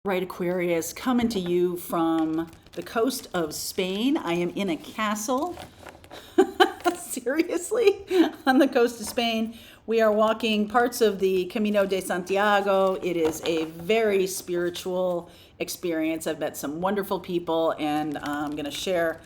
Right, Aquarius, coming to you from the coast of Spain. I am in a castle. Seriously, on the coast of Spain. We are walking parts of the Camino de Santiago. It is a very spiritual experience. I've met some wonderful people, and I'm going to share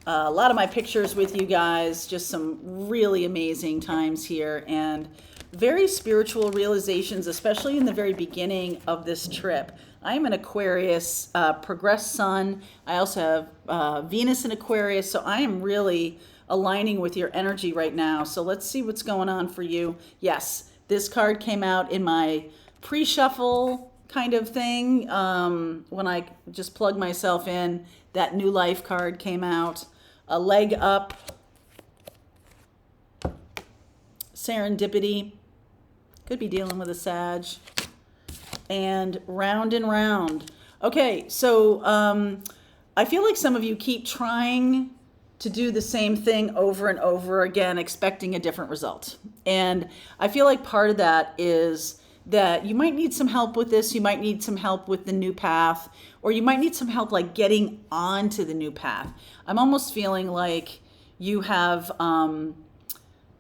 a lot of my pictures with you guys. Just some really amazing times here and very spiritual realizations, especially in the very beginning of this trip. I am an Aquarius, progressed sun. I also have Venus in Aquarius, so I am really aligning with your energy right now. So let's see what's going on for you. Yes, this card came out in my pre-shuffle kind of thing. When I just plugged myself in, that new life card came out. A leg up, serendipity, could be dealing with a Sag, and round and round. Okay, so I feel like some of you keep trying to do the same thing over and over again, expecting a different result. And I feel like part of that is that you might need some help with this. You might need some help with the new path, or you might need some help like getting onto the new path. I'm almost feeling like you have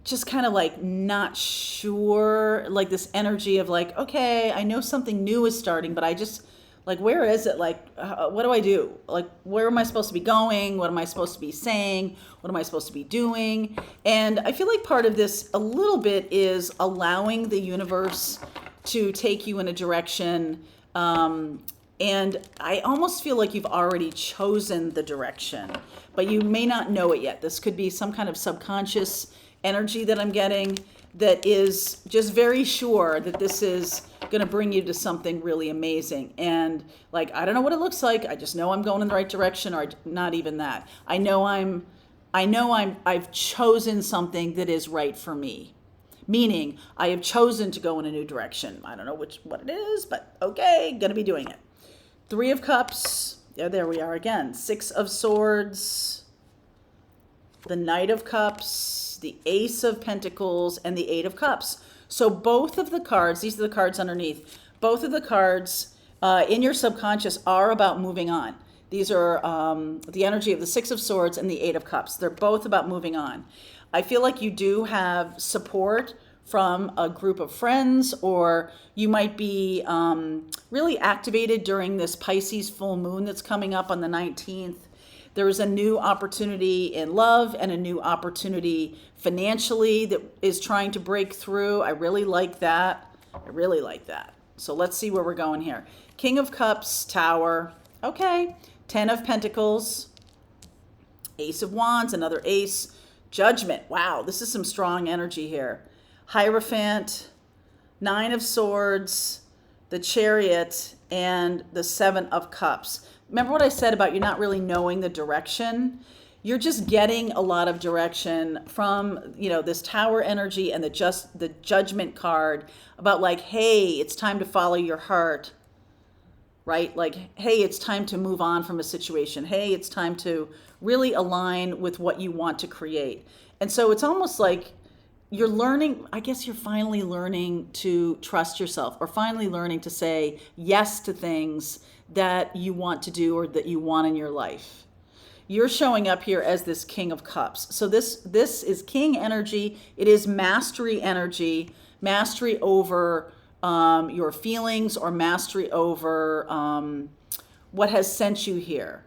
just kind of like not sure, like this energy of like, okay, I know something new is starting, but I just like, where is it? Like, what do I do? Like, where am I supposed to be going? What am I supposed to be saying? What am I supposed to be doing? And I feel like part of this a little bit is allowing the universe to take you in a direction. And I almost feel like you've already chosen the direction, but you may not know it yet. This could be some kind of subconscious energy that I'm getting that is just very sure that this is going to bring you to something really amazing. And like, I don't know what it looks like. I just know I'm going in the right direction, or not even that. I've chosen something that is right for me. Meaning I have chosen to go in a new direction. I don't know what it is, but okay, going to be doing it. 3 of Cups. There we are again. 6 of Swords. The Knight of Cups. The Ace of Pentacles and the 8 of Cups. So both of the cards, these are the cards underneath, both of the cards in your subconscious are about moving on. These are the energy of the 6 of Swords and the 8 of Cups. They're both about moving on. I feel like you do have support from a group of friends, or you might be really activated during this Pisces full moon that's coming up on the 19th. There is a new opportunity in love and a new opportunity financially that is trying to break through. I really like that. So let's see where we're going here. King of Cups, Tower. Okay. 10 of Pentacles. Ace of Wands, another ace. Judgment. Wow, this is some strong energy here. Hierophant. 9 of Swords. The Chariot. And the 7 of Cups. Remember what I said about you not really knowing the direction? You're just getting a lot of direction from, this Tower energy and the Judgment card about like, hey, it's time to follow your heart, right? Like, hey, it's time to move on from a situation. Hey, it's time to really align with what you want to create. And so it's almost like you're learning, I guess you're finally learning to trust yourself, or finally learning to say yes to things that you want to do or that you want in your life. You're showing up here as this King of Cups. So this is King energy. It is mastery energy, mastery over your feelings, or mastery over what has sent you here.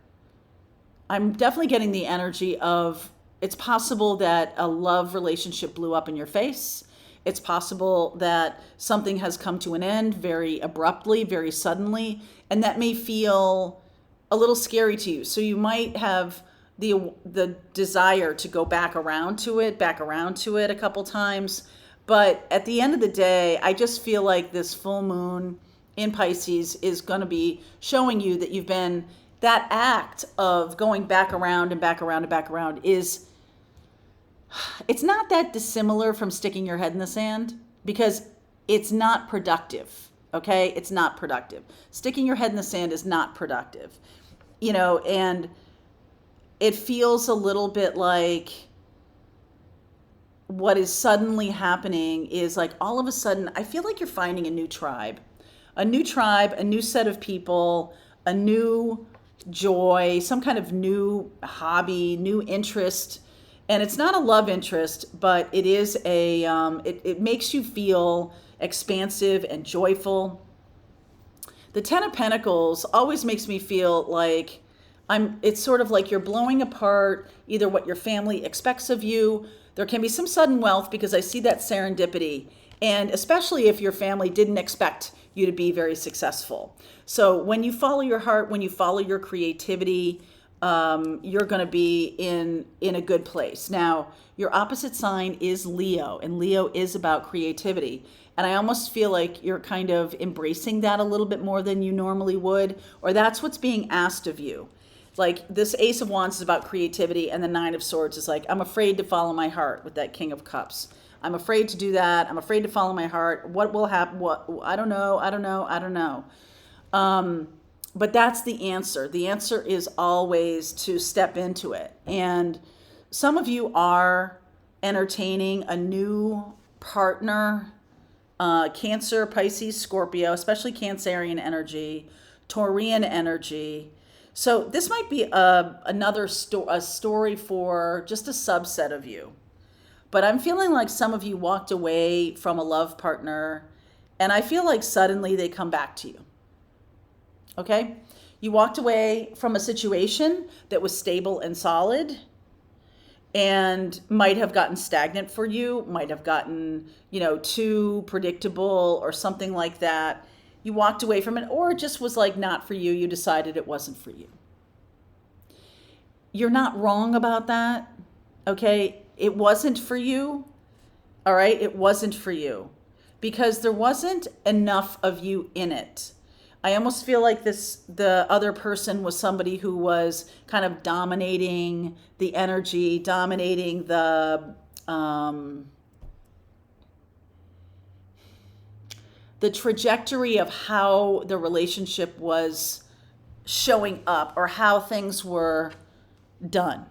I'm definitely getting the energy of, it's possible that a love relationship blew up in your face. It's possible that something has come to an end very abruptly, very suddenly, and that may feel a little scary to you. So you might have the desire to go back around to it a couple times. But at the end of the day, I just feel like this full moon in Pisces is going to be showing you that you've been, that act of going back around and back around and back around is, it's not that dissimilar from sticking your head in the sand, because it's not productive. Okay. It's not productive. Sticking your head in the sand is not productive, and it feels a little bit like what is suddenly happening is like all of a sudden, I feel like you're finding a new tribe. A new tribe, a new set of people, a new joy, some kind of new hobby, new interest. And it's not a love interest, but it is it makes you feel expansive and joyful. The Ten of Pentacles always makes me feel like it's sort of like you're blowing apart either what your family expects of you. There can be some sudden wealth because I see that serendipity. And especially if your family didn't expect you to be very successful. So when you follow your heart, when you follow your creativity, you're going to be in a good place. Now, your opposite sign is Leo, and Leo is about creativity. And I almost feel like you're kind of embracing that a little bit more than you normally would, or that's what's being asked of you. Like this Ace of Wands is about creativity, and the Nine of Swords is like, I'm afraid to follow my heart with that King of Cups. I'm afraid to do that. I'm afraid to follow my heart. What will happen? What? I don't know. I don't know. I don't know. But that's the answer. The answer is always to step into it. And some of you are entertaining a new partner, Cancer, Pisces, Scorpio, especially Cancerian energy, Taurian energy. So this might be another story for just a subset of you. But I'm feeling like some of you walked away from a love partner, and I feel like suddenly they come back to you. Okay? You walked away from a situation that was stable and solid and might have gotten stagnant for you, might have gotten, too predictable or something like that. You walked away from it, or it just was like not for you. You decided it wasn't for you. You're not wrong about that. Okay? It wasn't for you. All right? It wasn't for you because there wasn't enough of you in it. I almost feel like the other person was somebody who was kind of dominating the energy, dominating the trajectory of how the relationship was showing up or how things were done.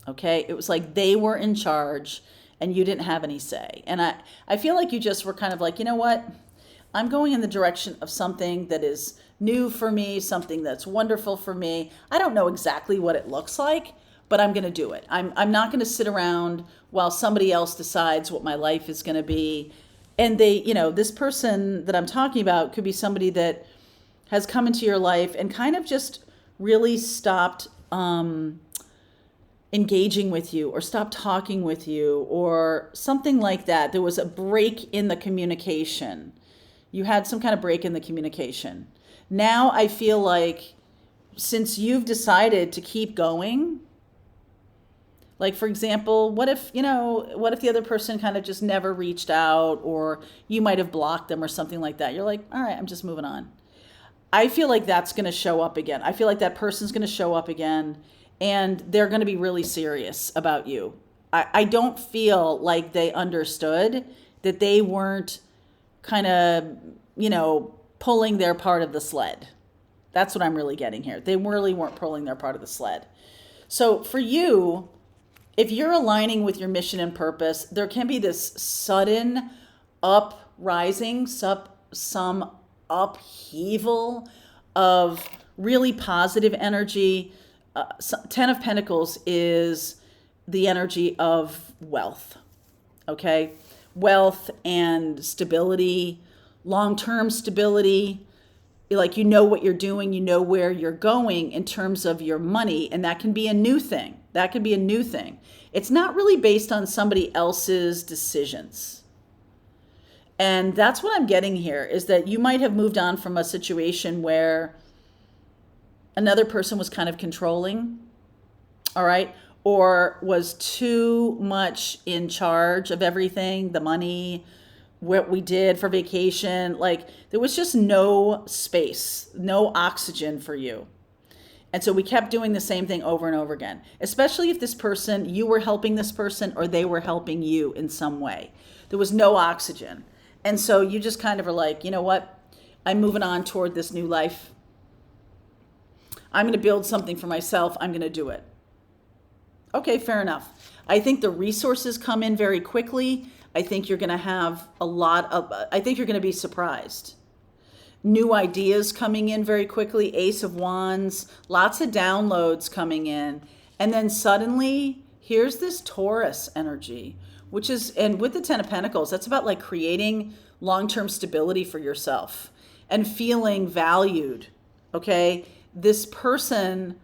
Okay? It was like they were in charge and you didn't have any say. And I feel like you just were kind of like, you know what? I'm going in the direction of something that is new for me, something that's wonderful for me. I don't know exactly what it looks like, but I'm going to do it. I'm not going to sit around while somebody else decides what my life is going to be. And this person that I'm talking about could be somebody that has come into your life and kind of just really stopped engaging with you or stopped talking with you or something like that. There was a break in the communication. You had some kind of break in the communication. Now I feel like since you've decided to keep going, like for example, what if the other person kind of just never reached out or you might have blocked them or something like that. You're like, all right, I'm just moving on. I feel like that's going to show up again. I feel like that person's going to show up again and they're going to be really serious about you. I don't feel like they understood that they weren't kind of, pulling their part of the sled. That's what I'm really getting here. They really weren't pulling their part of the sled. So for you, if you're aligning with your mission and purpose, there can be this sudden uprising, some upheaval of really positive energy. Ten of Pentacles is the energy of wealth, okay? Wealth and stability, long-term stability, like you know what you're doing, you know where you're going in terms of your money, and that can be a new thing. That could be a new thing. It's not really based on somebody else's decisions. And that's what I'm getting here, is that you might have moved on from a situation where another person was kind of controlling, all right, or was too much in charge of everything, the money, what we did for vacation. Like there was just no space, no oxygen for you. And so we kept doing the same thing over and over again, especially if this person, you were helping this person or they were helping you in some way. There was no oxygen. And so you just kind of are like, you know what? I'm moving on toward this new life. I'm going to build something for myself. I'm going to do it. Okay, fair enough. I think the resources come in very quickly. I think you're going to have I think you're going to be surprised. new ideas coming in very quickly, Ace of Wands, lots of downloads coming in. And then suddenly, here's this Taurus energy, which is, and with the Ten of Pentacles, that's about like creating long-term stability for yourself and feeling valued, okay? This person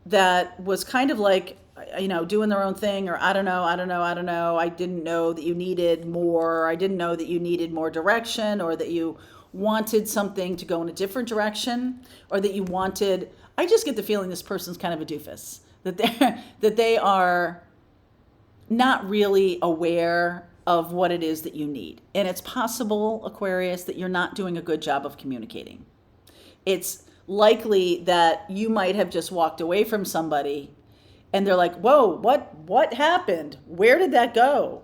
that was kind of like, doing their own thing, or I don't know. I didn't know that you needed more. I didn't know that you needed more direction, or that you wanted something to go in a different direction, or that you wanted, I just get the feeling this person's kind of a doofus, that they are not really aware of what it is that you need. And it's possible, Aquarius, that you're not doing a good job of communicating. It's likely that you might have just walked away from somebody and they're like, whoa, what happened? Where did that go?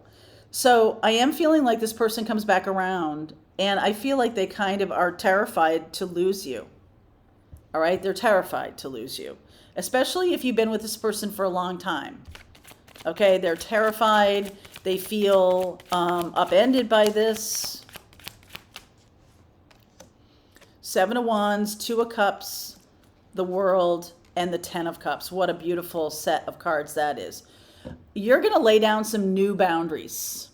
So I am feeling like this person comes back around, and I feel like they kind of are terrified to lose you. All right? They're terrified to lose you, especially if you've been with this person for a long time. Okay? They're terrified. They feel upended by this. Seven of Wands, Two of Cups, the World, and the Ten of Cups. What a beautiful set of cards that is. You're going to lay down some new boundaries.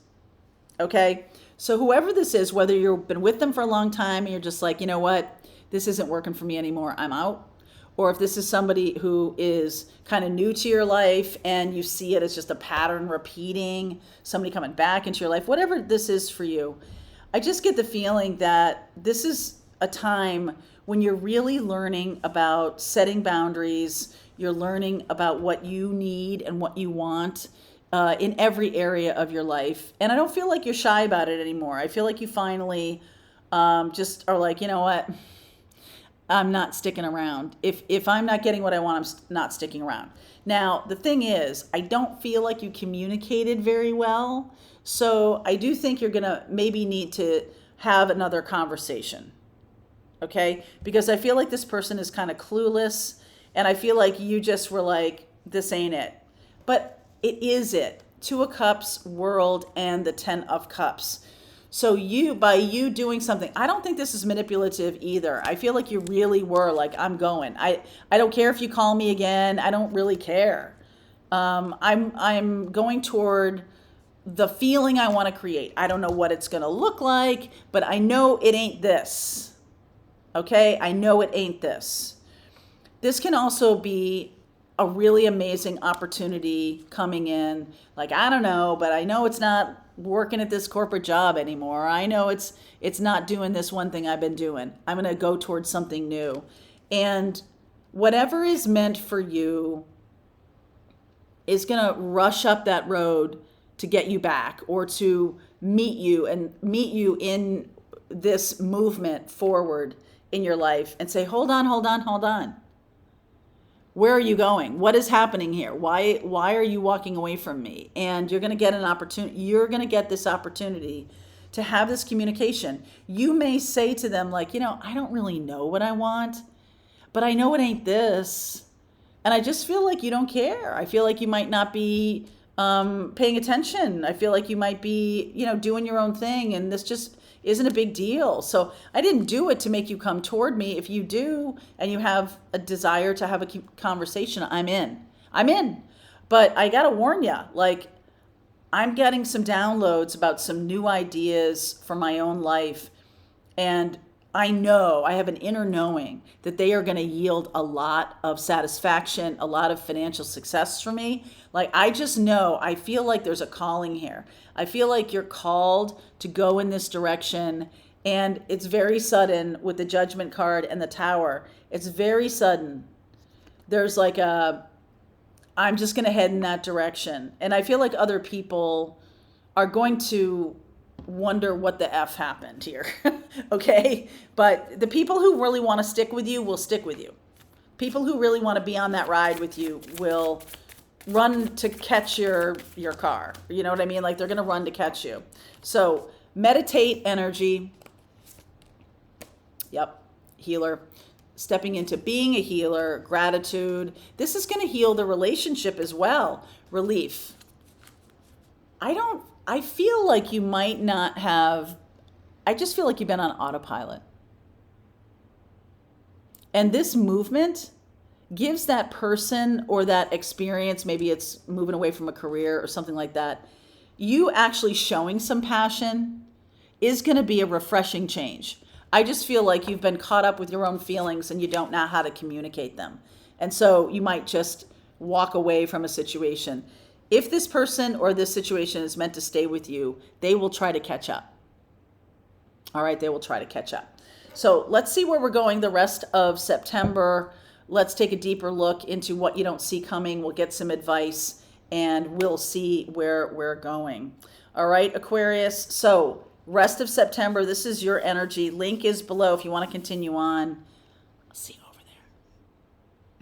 Okay? So whoever this is, whether you've been with them for a long time and you're just like, you know what, this isn't working for me anymore, I'm out. Or if this is somebody who is kind of new to your life and you see it as just a pattern repeating, somebody coming back into your life, whatever this is for you, I just get the feeling that this is a time when you're really learning about setting boundaries. You're learning about what you need and what you want in every area of your life. And I don't feel like you're shy about it anymore. I feel like you finally just are like, you know what? I'm not sticking around. If I'm not getting what I want, I'm not sticking around. Now, the thing is, I don't feel like you communicated very well. So I do think you're going to maybe need to have another conversation. Okay? Because I feel like this person is kind of clueless. And I feel like you just were like, this ain't it. But it is it. Two of Cups, World, and the Ten of Cups. So by you doing something, I don't think this is manipulative either. I feel like you really were like, I'm going. I don't care if you call me again. I don't really care. I'm going toward the feeling I want to create. I don't know what it's going to look like, but I know it ain't this. Okay? I know it ain't this. This can also be a really amazing opportunity coming in. Like, I don't know, but I know it's not working at this corporate job anymore. I know it's not doing this one thing I've been doing. I'm going to go towards something new. And whatever is meant for you is going to rush up that road to get you back, or to meet you in this movement forward in your life and say, hold on. Where are you going? What is happening here? Why are you walking away from me? And you're going to get an opportunity. You're going to get this opportunity to have this communication. You may say to them, like, I don't really know what I want, but I know it ain't this. And I just feel like you don't care. I feel like you might not be paying attention. I feel like you might be, doing your own thing, and this just isn't a big deal. So I didn't do it to make you come toward me. If you do, and you have a desire to have a conversation, I'm in. But I got to warn you, like, I'm getting some downloads about some new ideas for my own life. And I know, I have an inner knowing that they are going to yield a lot of satisfaction, a lot of financial success for me. Like, I just know, I feel like there's a calling here. I feel like you're called to go in this direction, and it's very sudden with the Judgment card and the Tower. It's very sudden. There's like I'm just going to head in that direction. And I feel like other people are going to wonder what the F happened here. Okay? But the people who really want to stick with you will stick with you. People who really want to be on that ride with you will run to catch your car. You know what I mean? Like, they're going to run to catch you. So meditate energy. Yep. Healer. Stepping into being a healer. Gratitude. This is going to heal the relationship as well. Relief. I feel like you might not have, I just feel like you've been on autopilot. And this movement gives that person or that experience, maybe it's moving away from a career or something like that, you actually showing some passion is going to be a refreshing change. I just feel like you've been caught up with your own feelings and you don't know how to communicate them. And so you might just walk away from a situation. If this person or this situation is meant to stay with you, they will try to catch up. All right, they will try to catch up. So let's see where we're going the rest of September. Let's take a deeper look into what you don't see coming. We'll get some advice and we'll see where we're going. All right, Aquarius. So rest of September, this is your energy. Link is below if you want to continue on. I'll see you.